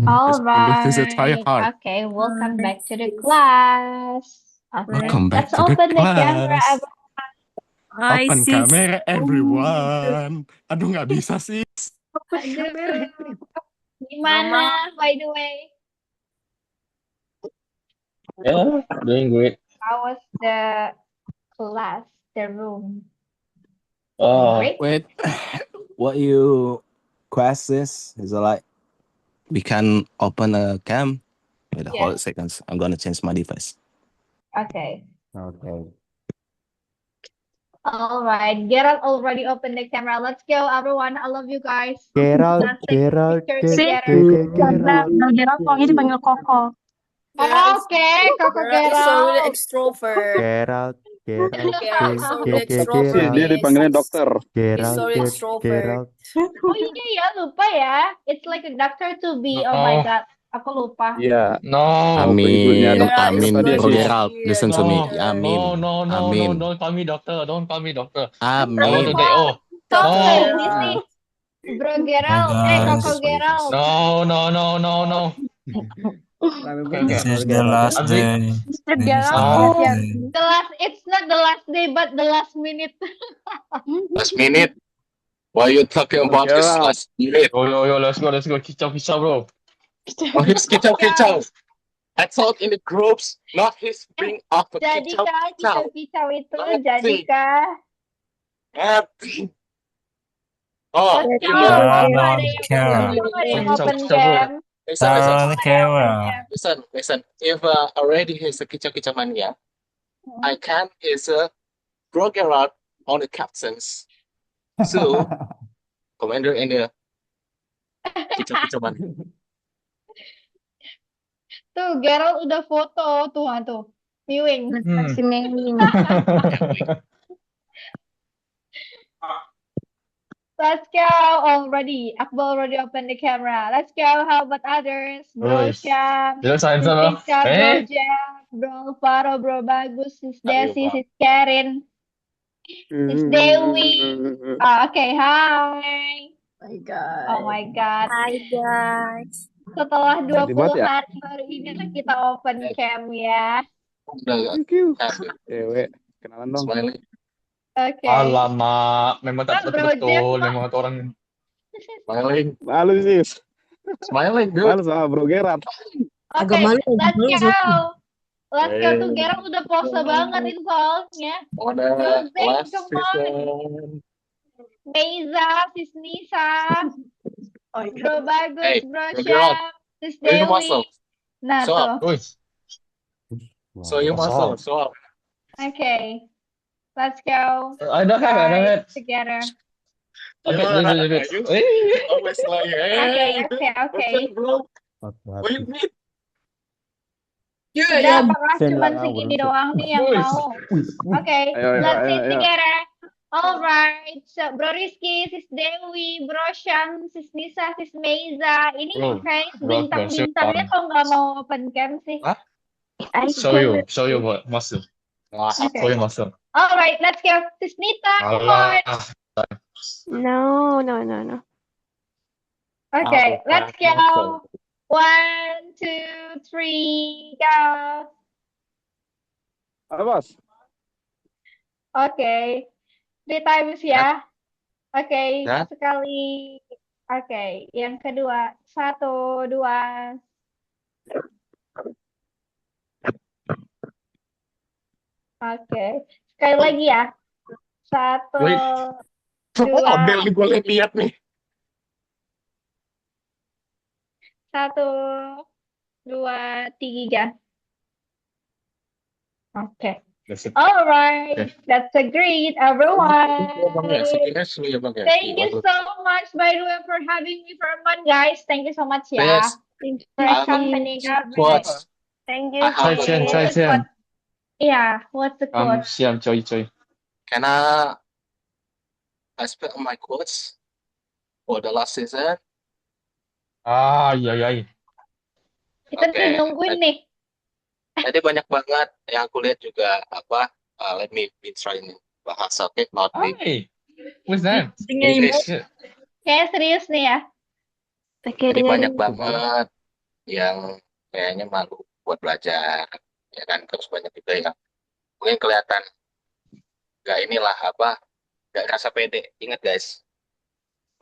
All This is try right. hard. Okay, welcome back to the class. Okay, Welcome back let's to the open the camera. class. I Open see. camera, everyone. Aduh, nggak bisa sih. Aduh, gimana by the way? Yeah, doing great. How was the class, the room? Oh, Great? Wait, what you classes is like we can open a cam. Wait, Yeah. hold seconds. I'm gonna change my device. Okay. Okay. All right. Gerald already opened the camera. Let's go, everyone. I love you guys. Gerald, Let's take a Gerald, picture Si, together. Gerald. Gerald soalnya dipanggil Koko. Oke, Koko Gerald is so really Gerald. extrovert. Gerald, Gerald, Gerald is so really Gerald, extrovert. Dia dipanggilnya dokter. He's so Gerald, extrovert. Oh iya ya, lupa ya. It's like a doctor to be. Oh my no, God. Aku lupa. Iya. no, Ibunya Amin, Gerald is amin, dokter dia Bro sih. Gerald, listen to me. no, Amin, no, amin, don't call me doctor. Don't call me doctor. Bro I want to amin. get Gerald, talk No, like Gerald. this nih. Bro Hi Gerald, Koko guys, Gerald. no. Okay, this okay. is the last I'm sick. day. Mr. This is Gerald, the Oh, last kasihan. day. It's not the last day, but the last minute. Last minute. Why you talking about this Gerald. last minute? yo, let's go. Kicau, bro. Oh, he's kicau. I thought in the groups, not his bring up a Jadikah kicau. kicau itu? Nothing. Jadikah? Nothing. Oh, Let's you go. know. Turn Oh, on ada the yang camera. open Kicau, bro. cam. Listen. Turn on the camera. Listen. If already he's a kicau mania, I can is a Gerard on the captains. So, commander in the kicau mania. Tuh, Gerald udah foto. Tuh. Viewing. Si Mei. Let's go already. Akbar already opened the camera. Let's go. How about others? Bro Guys, Syam, you Sis handsome, bro. Tika, Bro Eh? Jack, Bro Faro, Bro Bagus, Sis Ayo, Desi, Bang. Sis Karen, Sis Dewi. Okay, hi. Oh my God. Hi guys. Setelah Cantik 20 banget ya. hari baru ini kita open cam ya. Udah Thank you. happy. Cewek. Kenalan dong. Smiling. Oke. Alamak, memang tak Bro Jack, betul, memang kata orang. Smiling. Malu sih. Smiling, dude. Malu sama Bro Gerard. Oke, let's go. Let's go tuh Hey. Gerald udah pose banget itu soalnya. On the Jose, last come on. season. Meiza, Sis Nisa, Bro Bagus, Hey, Bro Bro Gerald. Syam, Sis Show your Dewi. muscle. Nah Show tuh. up. Wih, Show your muscle. Show up. Okay. Let's go. I don't have. Guys, together. Okay, Yeah, wait. you Eh. always like, hey, Okay. what's up, bro? What you need? Udah apakah Sen cuma lang segini awal. doang nih yang Wih. mau? Okay, Ayo. let's sit together. Alright, so Bro Rizky, Sis Dewi, Bro Syam, Sis Nisa, Sis Meiza. Ini Bro, kayak bro, bintang-bintangnya kok nggak mau open cam sih? Hah? I Show can you what muscle. Okay. Show you muscle. Alright, let's go. Sis Nita, come on. Alah. No. Okay, Aku let's kan go. 1, 2, 3, go. Halo, Bos. Okay. 3 times ya. Okay, Ya. sekali. Okay, yang kedua. 1, 2. Okay. Sekali lagi ya. 1, Wait. 2. Abel nih gue lihat nih. 1, 2, 3. Okay. That's it. All right. That's a great, everyone. Bang ya, segini dulu ya bang ya. Thank you so much, by the way, for having me for a month, guys. Thank you so much, ya. Yes. For accompanying everything. Quotes. Thank you, I have Chai a Chen. quote. Yeah, what's the quote? Siam, coy. Can I spell my quotes for the last season? Iya. Kita Oke. tuh nungguin nih. Tadi banyak banget yang aku lihat juga let me be trying bahasa not me. Hey, what's that? Kayak English. serius nih ya. Oke, Jadi banyak dengerin. banget yang kayaknya malu buat belajar, ya kan? Terus banyak juga yang mungkin kelihatan nggak inilah apa, nggak rasa pede. Ingat guys,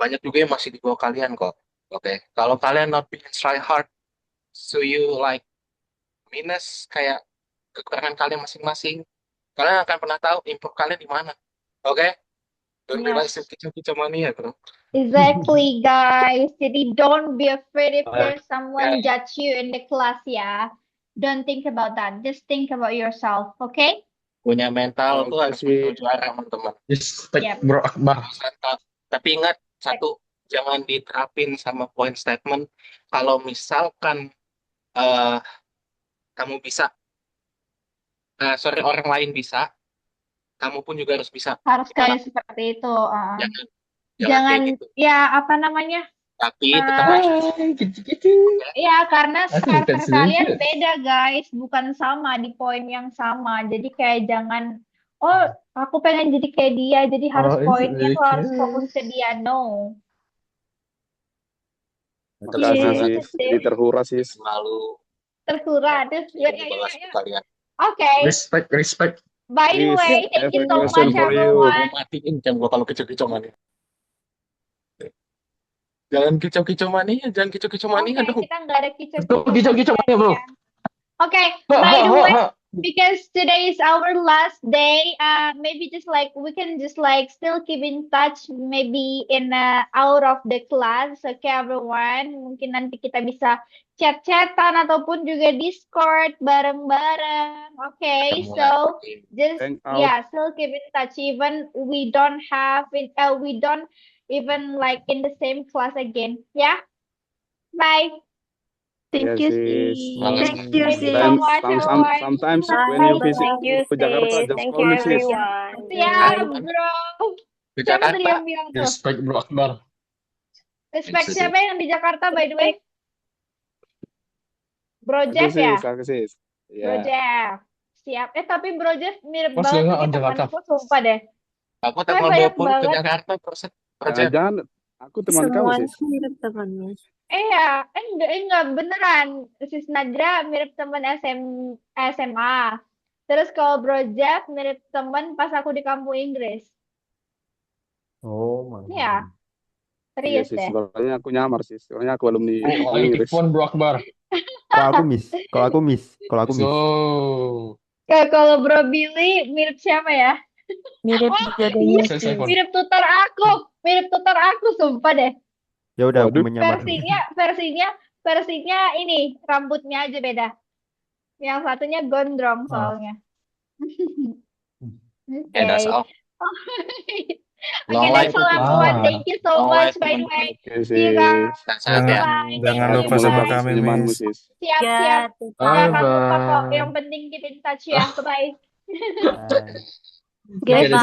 banyak juga yang masih di bawah kalian kok. Oke, kalau kalian not being try hard, so you like minus kayak kekurangan kalian masing-masing, kalian akan pernah tahu improve kalian di mana. Oke, don't be like Yes. kicau-kicau mania, bro. Exactly, guys. Jadi don't be afraid if there's someone Yeah. judge you in the class, ya. Don't think about that. Just think about yourself, okay? Punya mental tuh Oke harus sih. mental juara, teman-teman. Respect Yep. Bro Akbar. Tapi ingat satu, jangan diterapin sama point statement. Kalau misalkan eh kamu bisa, orang lain bisa, kamu pun juga harus bisa. Harus Jangan, kayak seperti itu. jangan, jangan Jangan, kayak gitu. ya apa namanya? Tapi tetap Eh, aja. Gitu-gitu. Ya, karena I think starter that's very kalian good. beda, guys. Bukan sama di poin yang sama. Jadi kayak jangan, oh, aku pengen jadi kayak dia, jadi harus Oh, it's poinnya very tuh harus fokus good. ke dia. No. Tetap Makasih semangat, sis. Jadi terhura sis. selalu Tersurat. Terus, ya, ya, ya, balas ya. kalian. Oke. Respect. By the Sis, way, I thank have you a so question much, for you. everyone. Mau matiin kan gua kalau kicau-kicau mania. Jangan kicau-kicau mania, jangan kicau-kicau mania Oke, dong. kita nggak ada Bro, kicau-kicau kicau-kicau mania mania, bro. ya. Okay, by the way, because today is our last day, maybe just like we can just like still keep in touch, maybe in out of the class, okay, everyone. Mungkin nanti kita bisa chat-chatan ataupun juga Discord bareng-bareng. Okay, so just Hang out. yeah, still keep in touch even we don't have it, we don't even like in the same class again. Yeah, bye. Thank Ya you, sis. sis. Thank you, Thank you so Sometimes, much, everyone. sometimes when Bye. you visit Thank you, to Jakarta, sis. just Thank call you, me sis. everyone. Siap, Ayo, bro. ke Siapa tadi Jakarta. yang bilang tuh? Respect Bro Akbar. Respect siapa yang di Jakarta, by the way? Bro Aku Jeff ya? sis, aku sis. Bro Ya. Jeff. Siap. Tapi Bro Jeff mirip Mas banget nggak sama on Jakarta. temanku, sumpah deh. Aku Kayak tanggal banyak 20 ke banget. Jakarta, proses. Jangan-jangan aku teman kamu sis. mirip temannya. Ya, enggak beneran. Sis Najra mirip teman SMA. Terus kalau Bro Jeff mirip teman pas aku di kampung Inggris. Oh, Iya, Iya serius sis, deh. soalnya aku nyamar sis. Soalnya aku alumni Oh, I Inggris. phone Bro Akbar. Kalau aku miss. So, Kalau Bro Billy mirip siapa ya? Mirip Oh, jodohnya iya, sih. mirip tutor aku. Mirip tutor aku, sumpah deh. Ya udah aku Waduh. menyamar. Versinya ini rambutnya aja beda. Yang satunya gondrong soalnya. Ya, that's Okay. all. Okay, Long that's life all everyone. Ah. Thank you so Long much, life, by the teman-teman. way. Oke See you guys. sis. Sehat ya. Bye. Jangan Thank lupa you. sama Jaga kami, senyumanmu Miss. sis. Siap. Ya, Jangan lupa kok. bye. Yang penting keep in touch ya. Bye. Bye. Guys, Okay,